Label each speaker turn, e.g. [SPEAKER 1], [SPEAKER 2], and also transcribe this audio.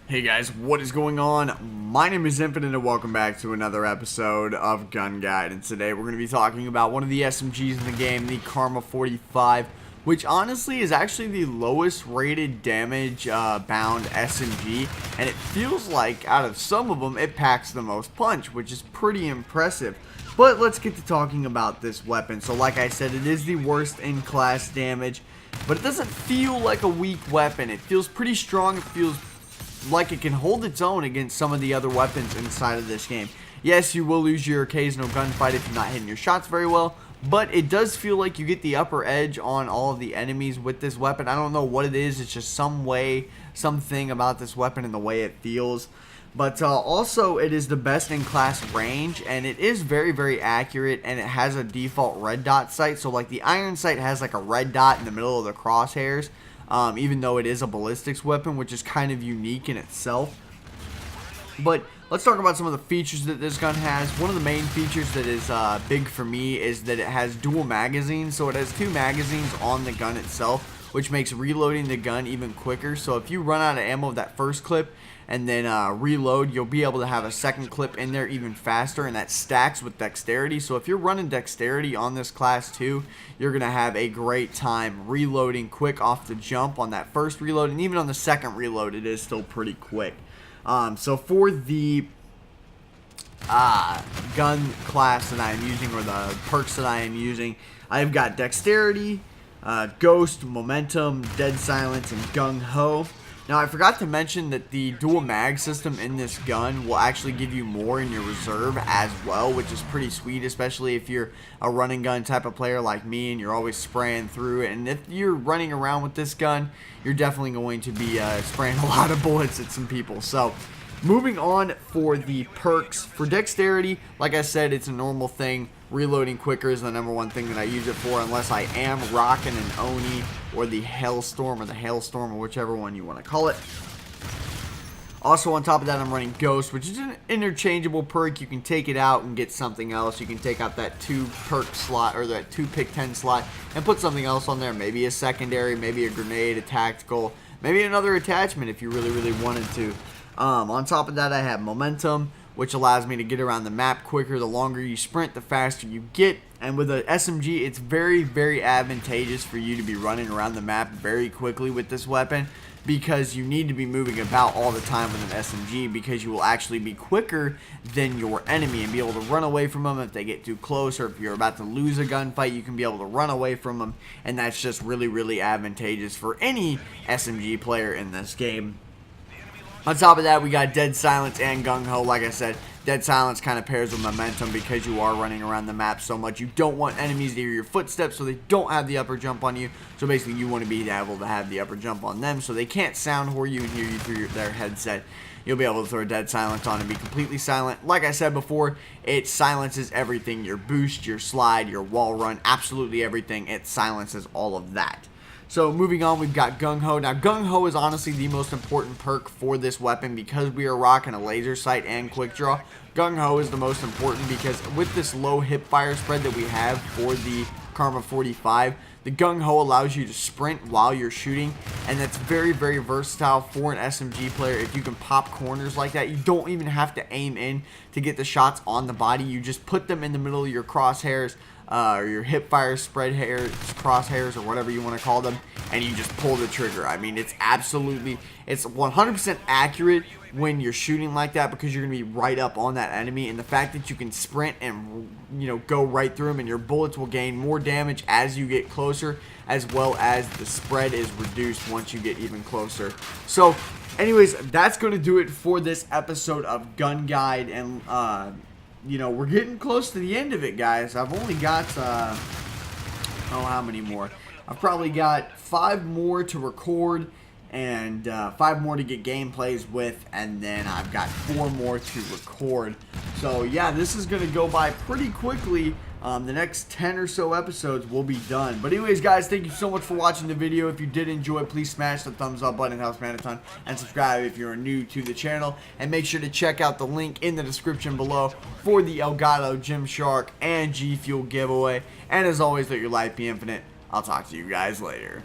[SPEAKER 1] Hey guys, what is going on? My name is Infinite and welcome back to another episode of Gun Guide. And today we're going to be talking about one of the SMGs in the game, the KARMA-45, which honestly is actually the lowest rated damage bound SMG. And it feels like out of some of them, it packs the most punch, which is pretty impressive. But let's get to talking about this weapon. So like I said, it is the worst in class damage, but it doesn't feel like a weak weapon. It feels pretty strong. It feels like it can hold its own against some of the other weapons inside of this game. Yes, you will lose your occasional gunfight if you're not hitting your shots very well, but it does feel like you get the upper edge on all of the enemies with this weapon. I don't know what it is. It's just something about this weapon and the way it feels. But also, it is the best in class range, and it is very, very accurate, and it has a default red dot sight. So like the iron sight has like a red dot in the middle of the crosshairs. Even though it is a ballistics weapon, which is kind of unique in itself. But let's talk about some of the features that this gun has. One of the main features that is big for me is that it has dual magazines. So it has two magazines on the gun itself, which makes reloading the gun even quicker. So if you run out of ammo of that first clip and then reload, you'll be able to have a second clip in there even faster, and that stacks with dexterity. So if you're running dexterity on this class 2, you're going to have a great time reloading quick off the jump on that first reload, and even on the second reload it is still pretty quick. So for the gun class that I am using, or the perks that I am using, I've got dexterity, ghost, momentum, dead silence, and gung ho. Now, I forgot to mention that the dual mag system in this gun will actually give you more in your reserve as well, which is pretty sweet, especially if you're a running gun type of player like me and you're always spraying through it. And if you're running around with this gun, you're definitely going to be spraying a lot of bullets at some people. So, moving on for the perks. For dexterity, like I said, it's a normal thing. Reloading quicker is the #1 thing that I use it for, unless I am rocking an Oni or the Hailstorm or whichever one you want to call it. Also, on top of that, I'm running Ghost, which is an interchangeable perk. You can take it out and get something else. You can take out that 2 perk slot, or that 2 pick 10 slot, and put something else on there. Maybe a secondary, maybe a grenade, a tactical, maybe another attachment if you really, really wanted to. On top of that, I have momentum, which allows me to get around the map quicker. The longer you sprint, the faster you get. And with an SMG, it's very, very advantageous for you to be running around the map very quickly with this weapon, because you need to be moving about all the time with an SMG, because you will actually be quicker than your enemy and be able to run away from them if they get too close, or if you're about to lose a gunfight, you can be able to run away from them, and that's just really, really advantageous for any SMG player in this game. On top of that, we got Dead Silence and Gung Ho. Like I said, Dead Silence kind of pairs with momentum because you are running around the map so much. You don't want enemies to hear your footsteps, so they don't have the upper jump on you. So basically, you want to be able to have the upper jump on them, so they can't sound whore you and hear you through their headset. You'll be able to throw Dead Silence on and be completely silent. Like I said before, it silences everything. Your boost, your slide, your wall run, absolutely everything. It silences all of that. So moving on, we've got Gung Ho. Now, Gung Ho is honestly the most important perk for this weapon, because we are rocking a laser sight and quick draw. Gung Ho is the most important because with this low hip fire spread that we have for the KARMA-45, the Gung Ho allows you to sprint while you're shooting, and that's very, very versatile for an SMG player. If you can pop corners like that, you don't even have to aim in to get the shots on the body. You just put them in the middle of your crosshairs, or your hip fire spread hairs, crosshairs, or whatever you want to call them, and you just pull the trigger. I mean, it's 100% accurate when you're shooting like that, because you're going to be right up on that enemy, and the fact that you can sprint and, you know, go right through them, and your bullets will gain more damage as you get closer, as well as the spread is reduced once you get even closer. So anyways, that's going to do it for this episode of Gun Guide, and you know, we're getting close to the end of it, guys. I've only got, how many more? I've probably got 5 more to record, and 5 more to get gameplays with, and then I've got 4 more to record. So, yeah, this is going to go by pretty quickly. The next 10 or so episodes will be done. But anyways, guys, thank you so much for watching the video. If you did enjoy, please smash the thumbs up button. It helps me out a ton. And subscribe if you're new to the channel. And make sure to check out the link in the description below for the Elgato Gymshark and G Fuel giveaway. And as always, let your life be infinite. I'll talk to you guys later.